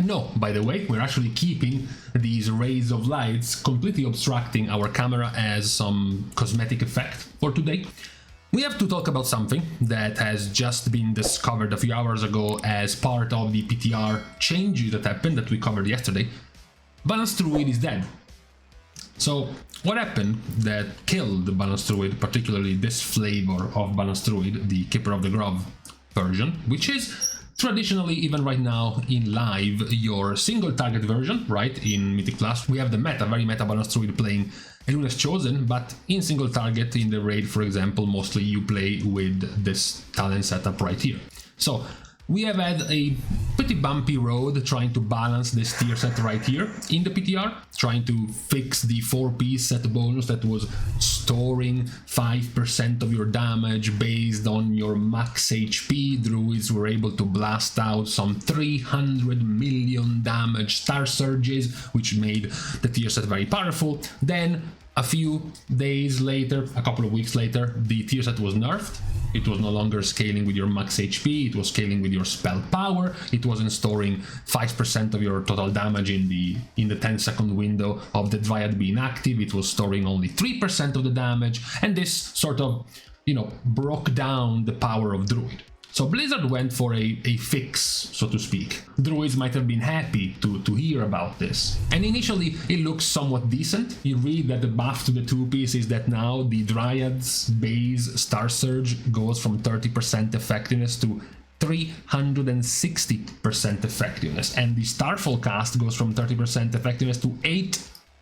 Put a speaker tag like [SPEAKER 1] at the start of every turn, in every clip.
[SPEAKER 1] No, by the way, we're actually keeping these rays of lights completely obstructing our camera as some cosmetic effect for today. We have to talk about something that has just been discovered a few hours ago as part of the PTR changes that happened that we covered yesterday. Balance Druid is dead. So what happened that killed Balance Druid, particularly this flavor of Balance Druid, the Keeper of the Grove version, which is traditionally, even right now in live, your single target version, right? In Mythic Plus, we have the very meta Balance Druid playing Eluna's Chosen, but in single target in the raid, for example, mostly you play with this talent setup right here. So we have had a pretty bumpy road trying to balance this tier set right here in the PTR, trying to fix the 4-piece set bonus that was storing 5% of your damage based on your max HP. Druids were able to blast out some 300 million damage star surges, which made the tier set very powerful. Then a few days later, a couple of weeks later, the tier set was nerfed. It was no longer scaling with your max HP, it was scaling with your spell power. It wasn't storing 5% of your total damage in the 10-second window of the Dryad being active. It was storing only 3% of the damage, and this sort of, broke down the power of Druid. So Blizzard went for a fix, so to speak. Druids might have been happy to hear about this. And initially, it looks somewhat decent. You read that the buff to the 2-piece is that now the Dryad's base Star Surge goes from 30% effectiveness to 360% effectiveness. And the Starfall cast goes from 30% effectiveness to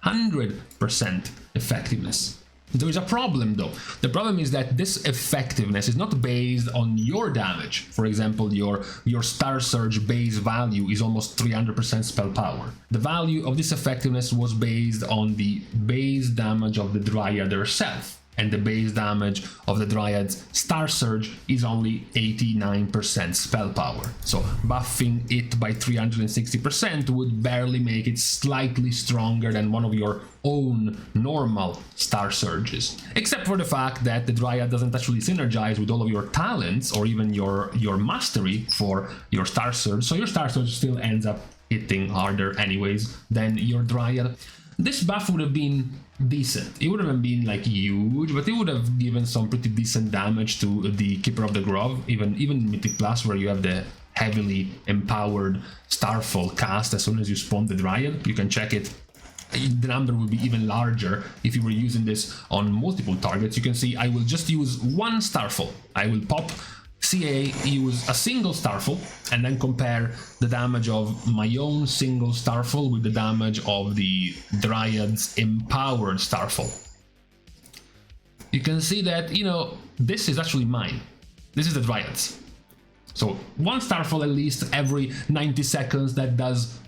[SPEAKER 1] 800% effectiveness. There is a problem though. The problem is that this effectiveness is not based on your damage. For example, your Star Surge base value is almost 300% spell power. The value of this effectiveness was based on the base damage of the Dryad herself. And the base damage of the Dryad's Star Surge is only 89% spell power. So buffing it by 360% would barely make it slightly stronger than one of your own normal Star Surges. Except for the fact that the Dryad doesn't actually synergize with all of your talents or even your mastery for your Star Surge. So your Star Surge still ends up hitting harder anyways than your Dryad. This buff would have been decent. It wouldn't have been like huge, but it would have given some pretty decent damage to the Keeper of the Grove, even Mythic Plus, where you have the heavily empowered Starfall cast as soon as you spawn the Dryad. You can check it. The number would be even larger if you were using this on multiple targets. You can see I will just use one Starfall. I will pop CA, use a single Starfall, and then compare the damage of my own single Starfall with the damage of the Dryad's empowered Starfall. You can see that, this is actually mine. This is the Dryad's. So one Starfall at least every 90 seconds that does,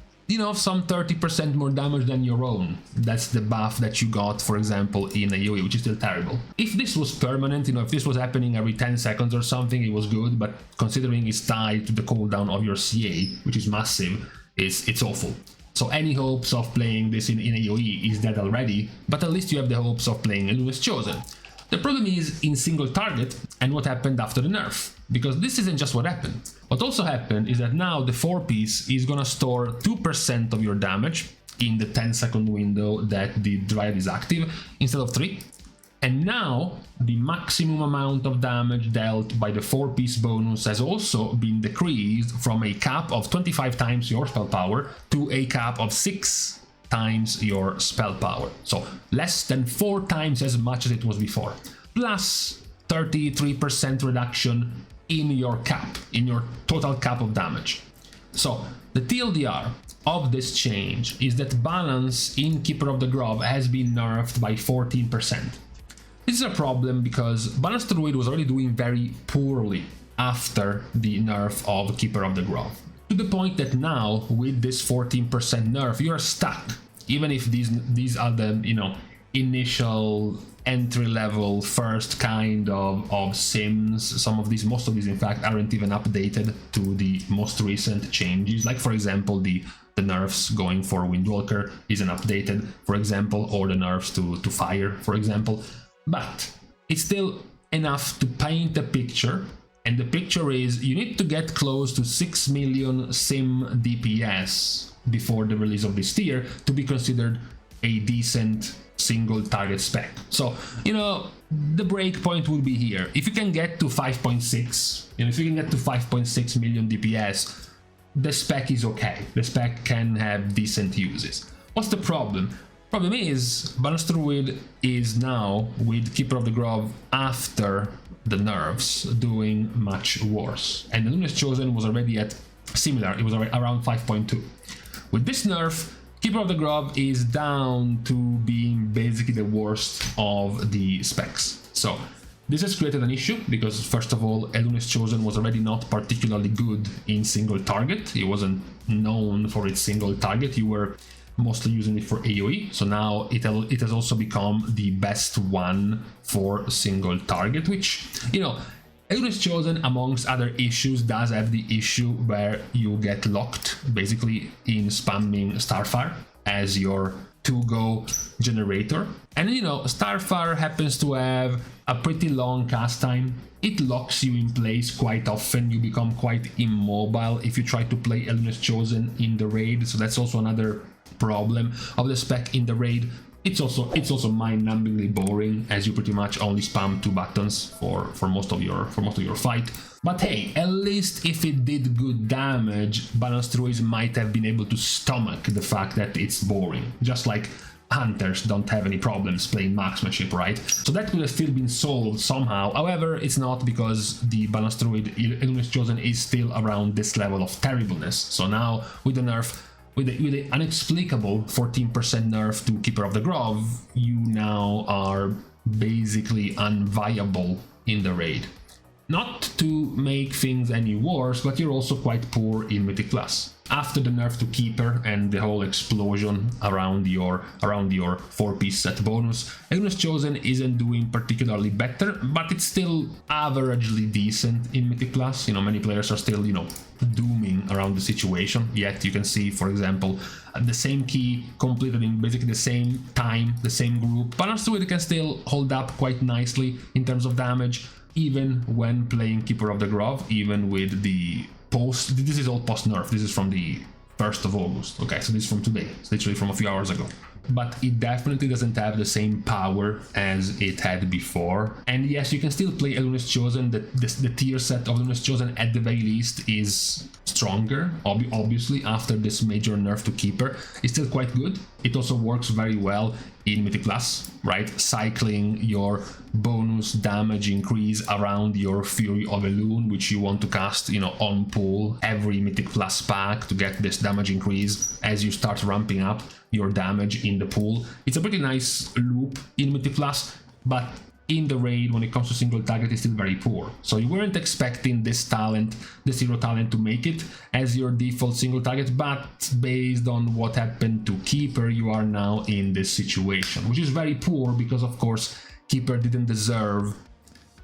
[SPEAKER 1] some 30% more damage than your own. That's the buff that you got, for example, in AoE, which is still terrible. If this was permanent, if this was happening every 10 seconds or something, it was good, but considering it's tied to the cooldown of your CA, which is massive, it's awful. So any hopes of playing this in AoE is dead already, but at least you have the hopes of playing Eluna's Chosen. The problem is in single target and what happened after the nerf, because this isn't just what happened. What also happened is that now the 4-piece is gonna store 2% of your damage in the 10-second window that the Dryad is active instead of 3. And now the maximum amount of damage dealt by the 4-piece bonus has also been decreased from a cap of 25 times your spell power to a cap of 6 times your spell power. So less than 4 times as much as it was before. Plus 33% reduction in your cap, in your total cap of damage. So the TLDR of this change is that balance in Keeper of the Grove has been nerfed by 14%. This is a problem because Balance Druid was already doing very poorly after the nerf of Keeper of the Grove. To the point that now, with this 14% nerf, you are stuck. Even if these are the, initial entry-level first kind of sims, most of these in fact aren't even updated to the most recent changes. Like for example, the nerfs going for Windwalker isn't updated, for example, or the nerfs to fire, for example. But it's still enough to paint a picture And the picture is you need to get close to 6 million sim DPS before the release of this tier to be considered a decent single target spec. So, you know, the break point will be here. If you can get to 5.6, you know, if you can get to 5.6 million DPS, the spec is okay. The spec can have decent uses. What's the problem? Problem is, Balance Druid is now, with Keeper of the Grove after the nerfs, doing much worse. And the Luminous Chosen was already at similar, it was around 5.2. With this nerf, Keeper of the Grove is down to being basically the worst of the specs. So this has created an issue because, first of all, Luminous Chosen was already not particularly good in single target. It wasn't known for its single target. You were mostly using it for AoE, so now it has also become the best one for single target, which, you know, Luminous Chosen, amongst other issues, does have the issue where you get locked basically in spamming Starfire as your to-go generator. And, you know, Starfire happens to have a pretty long cast time. It locks you in place quite often. You become quite immobile if you try to play Luminous Chosen in the raid, so that's also another problem of the spec in the raid. It's also mind-numbingly boring, as you pretty much only spam 2 buttons for most of your fight. But hey, at least if it did good damage, Balance Druid might have been able to stomach the fact that it's boring. Just like hunters don't have any problems playing marksmanship, right? So that could have still been solved somehow. However, it's not, because the Balance Druid Luminous Chosen is still around this level of terribleness. So now with the nerf, with the inexplicable 14% nerf to Keeper of the Grove, you now are basically unviable in the raid. Not to make things any worse, but you're also quite poor in Mythic Plus. After the nerf to Keeper and the whole explosion around your 4-piece set bonus, Luminous Chosen isn't doing particularly better, but it's still averagely decent in Mythic Plus. You know, many players are still, you know, dooming around the situation, yet you can see, for example, the same key completed in basically the same time, the same group. Balance Druid can still hold up quite nicely in terms of damage, even when playing Keeper of the Grove, even with the post. This is all post nerf. This is from the 1st of August. Okay, so this is from today. It's literally from a few hours ago. But it definitely doesn't have the same power as it had before. And yes, you can still play Luminous Chosen. The tier set of Luminous Chosen at the very least is stronger, obviously, after this major nerf to Keeper. It's still quite good. It also works very well in Mythic Plus, right? Cycling your bonus damage increase around your Fury of Elune, which you want to cast, you know, on pool every Mythic Plus pack to get this damage increase as you start ramping up your damage in the pool. It's a pretty nice loop in Mythic Plus, but in the raid, when it comes to single target, is still very poor. So you weren't expecting this talent, the zero talent, to make it as your default single target, but based on what happened to Keeper, you are now in this situation, which is very poor because, of course, Keeper didn't deserve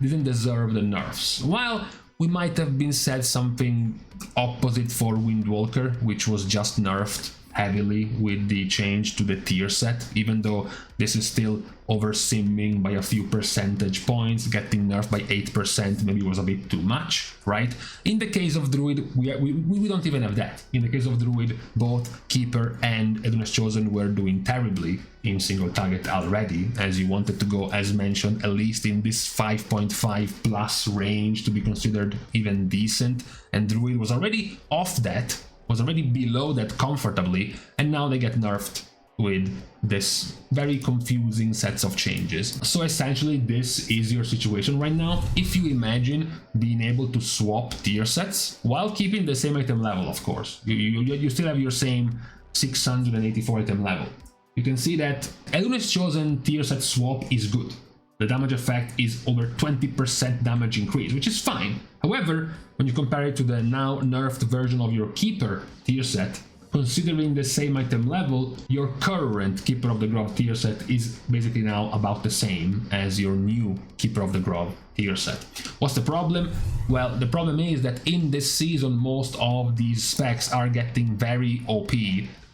[SPEAKER 1] the nerfs. While we might have been said something opposite for Windwalker, which was just nerfed heavily with the change to the tier set, even though this is still over simming by a few percentage points. Getting nerfed by 8% maybe was a bit too much, right? In the case of Druid, we don't even have that. In the case of Druid, both Keeper and Luminous Chosen were doing terribly in single target already, as you wanted to go, as mentioned, at least in this 5.5 plus range to be considered even decent, and Druid was already off that, was already below that comfortably, and now they get nerfed with this very confusing sets of changes. So essentially this is your situation right now. If you imagine being able to swap tier sets while keeping the same item level, of course, you still have your same 684 item level. You can see that Luminous Chosen tier set swap is good. The damage effect is over 20% damage increase, which is fine. However, when you compare it to the now nerfed version of your Keeper tier set, considering the same item level, your current Keeper of the Grove tier set is basically now about the same as your new Keeper of the Grove tier set. What's the problem? Well, the problem is that in this season, most of these specs are getting very OP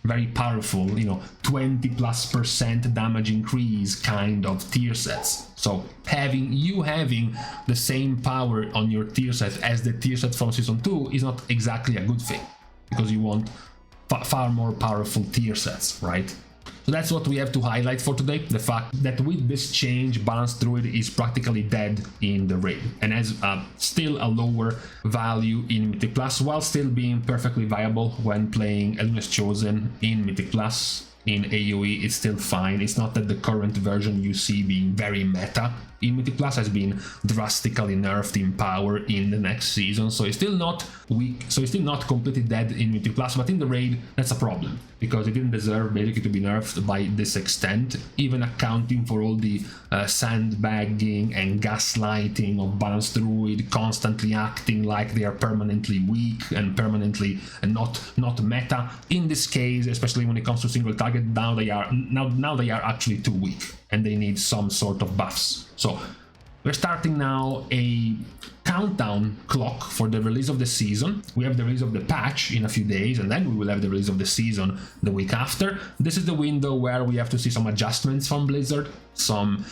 [SPEAKER 1] very powerful, 20+% damage increase kind of tier sets. So having the same power on your tier set as the tier set from season 2 is not exactly a good thing, because you want far more powerful tier sets, right? So that's what we have to highlight for today, the fact that with this change, Balance Druid is practically dead in the raid and has still a lower value in Mythic Plus, while still being perfectly viable when playing Eluna's Chosen in Mythic Plus. In AoE, it's still fine. It's not that the current version you see being very meta in Mythic Plus has been drastically nerfed in power in the next season, so it's still not weak, so it's still not completely dead in Mythic Plus, but in the raid, that's a problem, because it didn't deserve basically to be nerfed by this extent, even accounting for all the sandbagging and gaslighting of Balance Druid, constantly acting like they are permanently weak and permanently not meta. In this case, especially when it comes to single target, now they are actually too weak and they need some sort of buffs. So we're starting now a countdown clock for the release of the season. We have the release of the patch in a few days, and then we will have the release of the season the week after. This is the window where we have to see some adjustments from Blizzard, some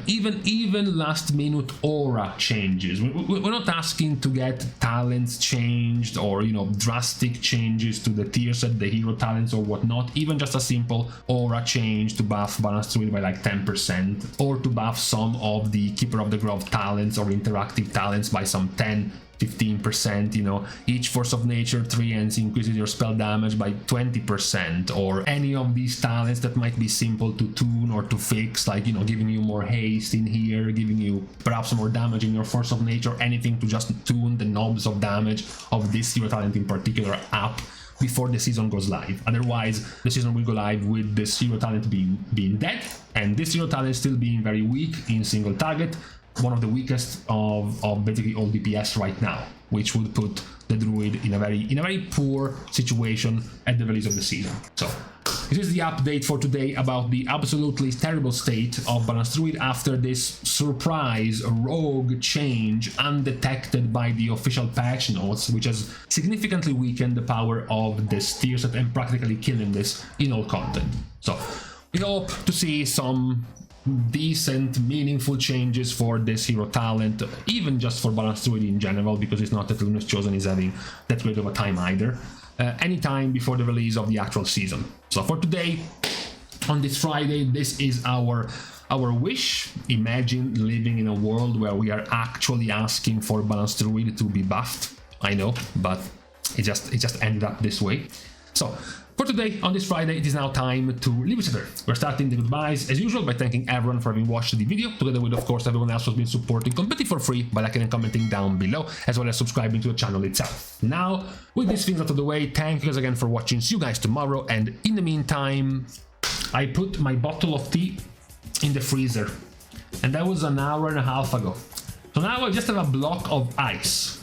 [SPEAKER 1] even last minute aura changes. We're not asking to get talents changed or drastic changes to the tier set, the hero talents or whatnot. Even just a simple aura change to buff Balance Druid by like 10%, or to buff some of the Keeper of the Grove talents or interactive talents by some 10-15%, each Force of Nature 3 ends increases your spell damage by 20%, or any of these talents that might be simple to tune or to fix, like giving you more haste in here, giving you perhaps more damage in your Force of Nature, anything to just tune the knobs of damage of this hero talent in particular up before the season goes live. Otherwise, the season will go live with this hero talent being dead, and this hero talent still being very weak in single target, one of the weakest of basically all DPS right now, which would put the Druid in a very poor situation at the release of the season. So this is the update for today about the absolutely terrible state of Balance Druid after this surprise rogue change undetected by the official patch notes, which has significantly weakened the power of this tier set and practically killing this in all content. So we hope to see some decent, meaningful changes for this hero talent, even just for Balance Druid in general, because it's not that Eluna's Chosen is having that great of a time either, anytime before the release of the actual season. So for today, on this Friday, this is our wish. Imagine living in a world where we are actually asking for Balance Druid to be buffed. I know, but it just ended up this way. So for today, on this Friday, it is now time to leave each other. We're starting the goodbyes as usual by thanking everyone for having watched the video, together with, of course, everyone else who's been supporting completely for free by liking and commenting down below, as well as subscribing to the channel itself. Now, with these things out of the way, thank you guys again for watching. See you guys tomorrow, and in the meantime, I put my bottle of tea in the freezer, and that was an hour and a half ago. So now I just have a block of ice.